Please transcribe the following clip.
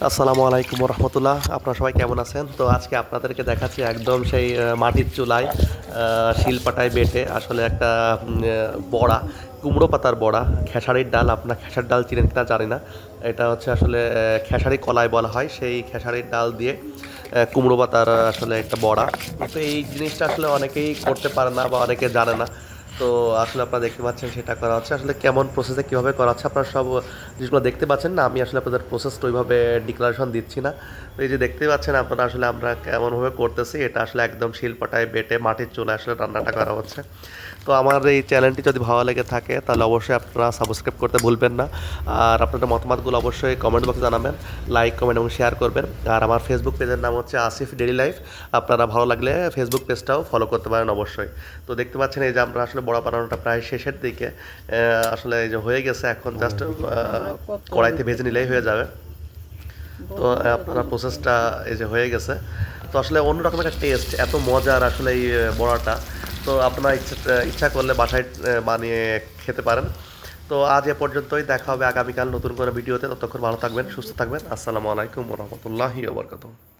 আসসালামু আলাইকুম রহমতুল্লাহ। আপনারা সবাই কেমন আছেন? তো আজকে আপনাদেরকে দেখাচ্ছি একদম সেই মাটির চুলায় শিলপাটায় বেটে আসলে একটা বড়া, কুমড়ো পাতার বড়া, খেসারির ডাল। আপনার খেসার ডাল চিনেন কিনা জানি না। এটা হচ্ছে আসলে খেসারি কলাই বলা হয়, সেই খেসারির ডাল দিয়ে কুমড়ো পাতার আসলে একটা বড়া। তো এই জিনিসটা আসলে অনেকেই করতে পারে না বা অনেকে জানে না। তো আসলে আপনারা দেখতে পাচ্ছেন সেটা করা হচ্ছে আসলে কেমন প্রসেসে কীভাবে করা হচ্ছে, আপনারা সব জিনিসগুলো দেখতে পাচ্ছেন না। আমি আসলে আপনাদের প্রসেসটা ওইভাবে ডিক্লারেশন দিচ্ছি না। তো এই যে দেখতে পাচ্ছেন আপনারা, আসলে আমরা কেমনভাবে করতেছি, এটা আসলে একদম শিলপাটায় বেটে মাটির চুলায় আসলে রান্নাটা করা হচ্ছে। তো আমার এই চ্যানেলটি যদি ভালো লেগে থাকে তাহলে অবশ্যই আপনারা সাবস্ক্রাইব করতে ভুলবেন না। আর আপনাদের মতামতগুলো অবশ্যই কমেন্ট বক্সে জানাবেন, লাইক কমেন্ট এবং শেয়ার করবেন। আর আমার ফেসবুক পেজের নাম হচ্ছে আসিফ ডেইলি লাইফ। আপনারা ভালো লাগলে ফেসবুক পেজটাও ফলো করতে পারেন অবশ্যই। তো দেখতে পাচ্ছেন এই যে আমরা আসলে বড়া বানানোটা প্রায় শেষের দিকে, আসলে এই যে হয়ে গেছে, এখন জাস্ট কড়াইতে ভেজে নিলেই হয়ে যাবে। তো আপনার প্রসেসটা এই যে হয়ে গেছে। তো আসলে অন্যরকম একটা টেস্ট, এত মজার আসলে এই বড়াটা। তো আপনারা ইচ্ছা করলে বাসায় বানিয়ে খেতে পারেন। তো আজ এ পর্যন্তই, দেখা হবে আগামীকাল নতুন করে ভিডিওতে। ততক্ষণ ভালো থাকবেন, সুস্থ থাকবেন। আসসালামু আলাইকুম রহমতুল্লাহি ওয়া বারাকাতুহু।